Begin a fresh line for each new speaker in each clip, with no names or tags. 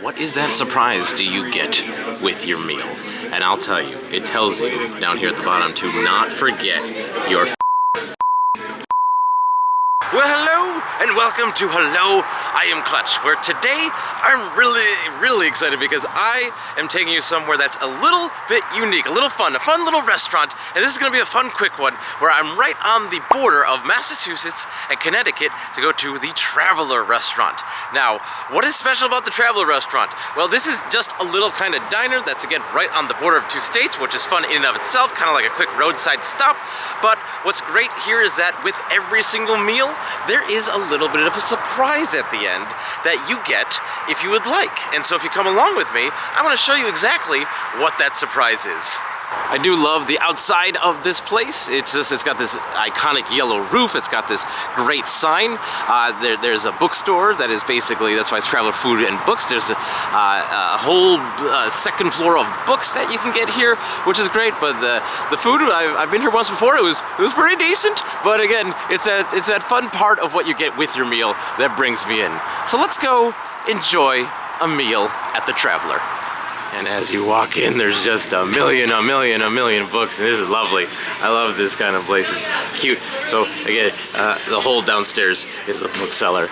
What is that surprise do you get with your meal? And I'll tell you, it tells you down here at the bottom to not forget your Well, hello and welcome to Hello, I Am Clutch, where today I'm really excited because I am taking you somewhere that's a little bit unique, a little fun, a fun little restaurant, and this is going to be a fun quick one where I'm right on the border of Massachusetts and Connecticut to go to the Traveler Restaurant. Now, what is special about the Traveler Restaurant? Well, this is just a little kind of diner that's again right on the border of two states, which is fun in and of itself, kind of like a quick roadside stop. But what's great here is that with every single meal, there is a little bit of a surprise at the end that you get if you would like. And so if you come along with me, I want to show you exactly what that surprise is. I do love the outside of this place. It's got this iconic yellow roof. It's got this great sign. There's a bookstore that is basically, that's why it's Traveler Food and Books. There's a whole second floor of books that you can get here, which is great. But the food, I've been here once before. It was pretty decent. But again, it's that fun part of what you get with your meal that brings me in. So let's go enjoy a meal at the Traveler. And as you walk in, there's just a million books, and this is lovely. I love this kind of place. It's cute. So again, the whole downstairs is a bookseller.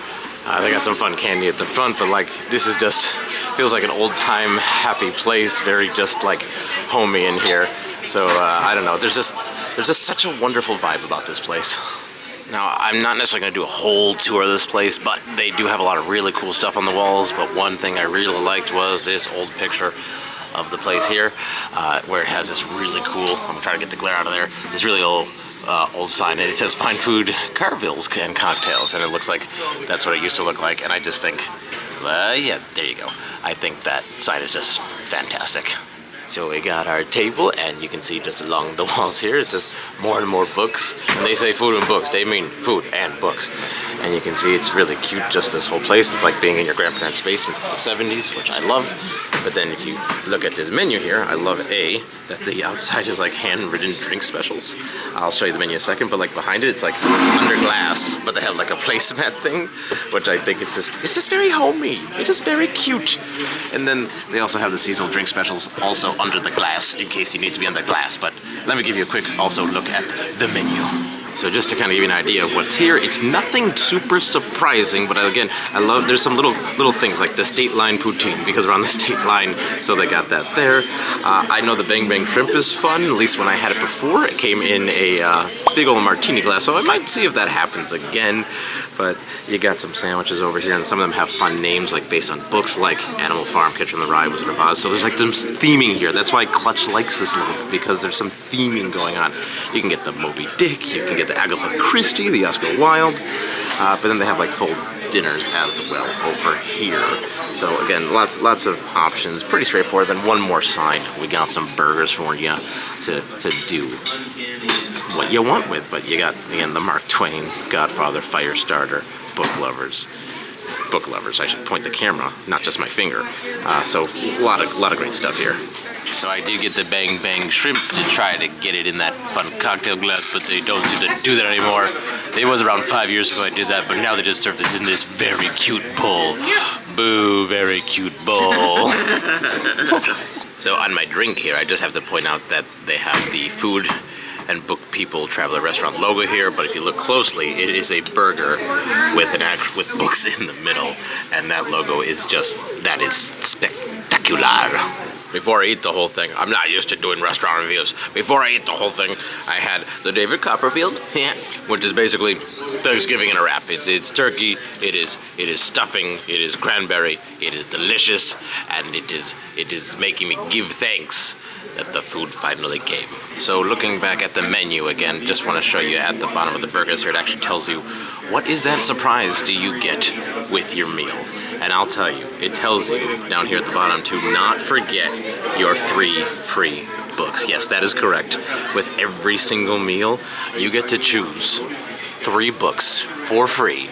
They got some fun candy at the front, but like this is just feels like an old-time happy place, very just like homey in here. So I don't know. There's just such a wonderful vibe about this place. Now, I'm not necessarily going to do a whole tour of this place, but they do have a lot of really cool stuff on the walls. But one thing I really liked was this old picture of the place here, where it has this really cool, I'm going to try to get the glare out of there, this really old sign. And it says fine food, carvils, and cocktails. And it looks like that's what it used to look like. And I just think, yeah, there you go. I think that sign is just fantastic. So we got our table, and you can see just along the walls here, it says more and more books. And they say food and books, they mean food and books. And you can see it's really cute, just this whole place. It's like being in your grandparents' basement from the 70s, which I love. But then if you look at this menu here, I love that the outside is like handwritten drink specials. I'll show you the menu in a second, but like behind it, it's like under glass, but they have like a placemat thing, which I think it's just very homey. It's just very cute. And then they also have the seasonal drink specials also under the glass in case you need to be under glass. But let me give you a quick also look at the menu. So just to kind of give you an idea of what's here, it's nothing super surprising, but again, I love, there's some little things like the state line poutine, because we're on the state line, so they got that there. I know the Bang Bang Shrimp is fun, at least when I had it before. It came in a big old martini glass, so I might see if that happens again. But you got some sandwiches over here, and some of them have fun names, like based on books, like Animal Farm, Catcher in the Rye, Wizard of Oz. So there's like some theming here. That's why Clutch likes this little, because there's some theming going on. You can get the Moby Dick, you can get the Agatha Christie, the Oscar Wilde, but then they have like full dinners as well over here. So again, lots of options, pretty straightforward. Then one more sign, we got some burgers for you to do what you want with, but you got again the Mark Twain, Godfather, Firestarter, book lovers, I should point the camera, not just my finger. So a lot of great stuff here. So I did get the Bang Bang Shrimp to try to get it in that fun cocktail glass, but they don't seem to do that anymore. It was around 5 years ago I did that, but now they just serve this in this very cute bowl. Boo, very cute bowl. So on my drink here, I just have to point out that they have the Food and Book People Traveler Restaurant logo here, but if you look closely, it is a burger with books in the middle, and that logo is that is spectacular. Before I eat the whole thing, I'm not used to doing restaurant reviews. Before I eat the whole thing, I had the David Copperfield, which is basically Thanksgiving in a wrap. It's turkey, it is stuffing, it is cranberry, it is delicious, and it is making me give thanks that the food finally came. So looking back at the menu again, just want to show you at the bottom of the burgers here, it actually tells you what is that surprise do you get with your meal. And I'll tell you, it tells you down here at the bottom to not forget your 3 free books. Yes, that is correct. With every single meal, you get to choose 3 books for free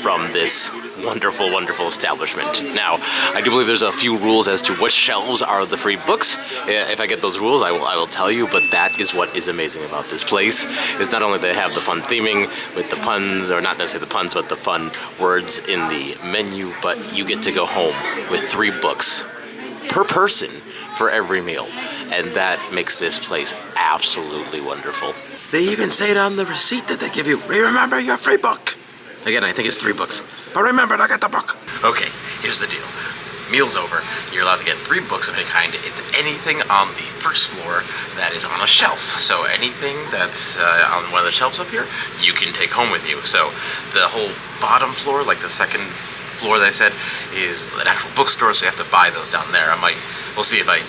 from this wonderful, wonderful establishment. Now, I do believe there's a few rules as to which shelves are the free books. If I get those rules, I will tell you, but that is what is amazing about this place, is not only they have the fun theming with the puns, or not necessarily the puns, but the fun words in the menu, but you get to go home with 3 books per person for every meal, and that makes this place absolutely wonderful. They even say it on the receipt that they give you, remember your free book. Again, I think it's 3 books, but remember to get the book. Okay, here's the deal. Meal's over, you're allowed to get 3 books of any kind. It's anything on the first floor that is on a shelf. So anything that's on one of the shelves up here, you can take home with you. So the whole bottom floor, like the second floor that I said, is an actual bookstore, so you have to buy those down there. We'll see if I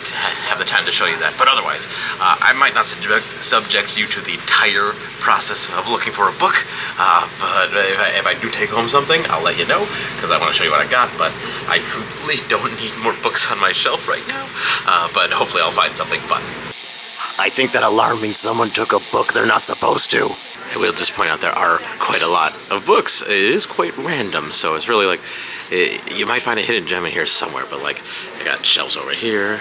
have the time to show you that. But otherwise, I might not subject you to the entire process of looking for a book. But if I do take home something, I'll let you know, because I want to show you what I got. But I truthfully don't need more books on my shelf right now. But hopefully I'll find something fun. I think that alarm means someone took a book they're not supposed to. I will just point out there are quite a lot of books. It is quite random, so it's really like, you might find a hidden gem in here somewhere, but like, I got shelves over here,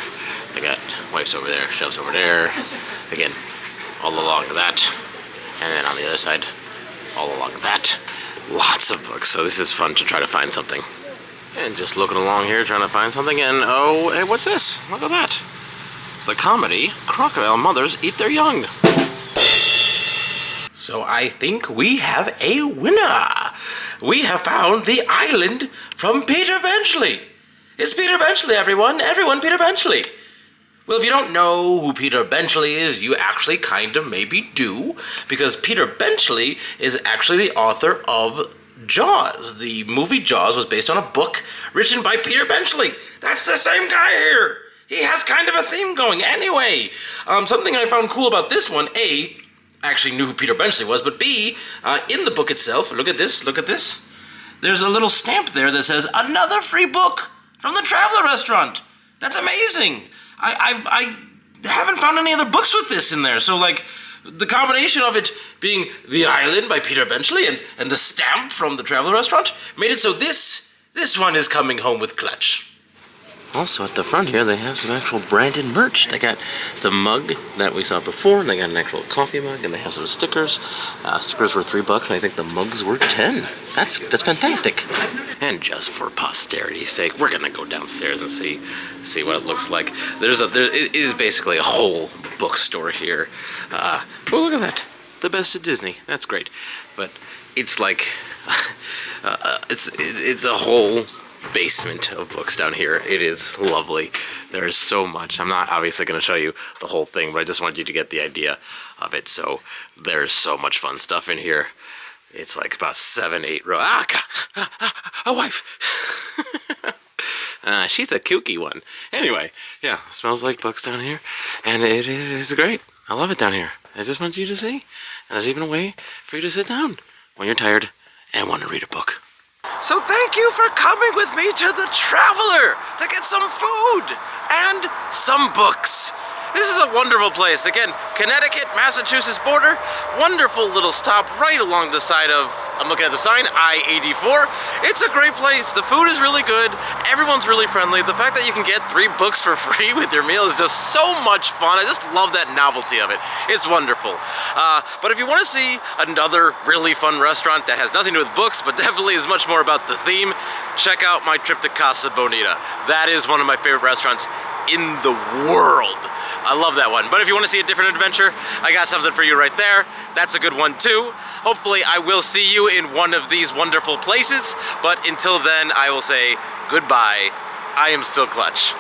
I got wipes over there, shelves over there, again, all along that, and then on the other side, all along that, lots of books, so this is fun to try to find something. And just looking along here, trying to find something, and oh, hey, what's this? Look at that. The comedy, Crocodile Mothers Eat Their Young. So I think we have a winner. We have found The Island from Peter Benchley. It's Peter Benchley, everyone. Everyone, Peter Benchley. Well, if you don't know who Peter Benchley is, you actually kind of maybe do, because Peter Benchley is actually the author of Jaws. The movie Jaws was based on a book written by Peter Benchley. That's the same guy here. He has kind of a theme going. Anyway, something I found cool about this one, A, I actually knew who Peter Benchley was, but B, in the book itself, look at this, there's a little stamp there that says, another free book from the Traveler Restaurant. That's amazing. I haven't found any other books with this in there, so like, the combination of it being The Island by Peter Benchley and the stamp from the Traveler Restaurant made it so this one is coming home with Clutch. Also at the front here, they have some actual branded merch. They got the mug that we saw before, and they got an actual coffee mug, and they have some stickers. Stickers were $3, and I think the mugs were 10. That's fantastic. And just for posterity's sake, we're gonna go downstairs and see what it looks like. It is basically a whole bookstore here. Oh, look at that. The best of Disney. That's great. But it's like, it's a whole basement of books down here. It is lovely. There is so much. I'm not obviously going to show you the whole thing, but I just wanted you to get the idea of it. So there's so much fun stuff in here. It's like about 7, 8 rows. A wife. She's a kooky one. Anyway, yeah, it smells like books down here, and it's great. I love it down here. I just want you to see. And there's even a way for you to sit down when you're tired and want to read a book. So thank you for coming with me to the Traveler to get some food and some books. This is a wonderful place. Again, Connecticut, Massachusetts border. Wonderful little stop right along the side of, I'm looking at the sign, I-84. It's a great place. The food is really good. Everyone's really friendly. The fact that you can get 3 books for free with your meal is just so much fun. I just love that novelty of it. It's wonderful. But if you want to see another really fun restaurant that has nothing to do with books, but definitely is much more about the theme, check out my trip to Casa Bonita. That is one of my favorite restaurants in the world. I love that one. But if you want to see a different adventure, I got something for you right there. That's a good one too. Hopefully I will see you in one of these wonderful places. But until then, I will say goodbye. I am still Clutch.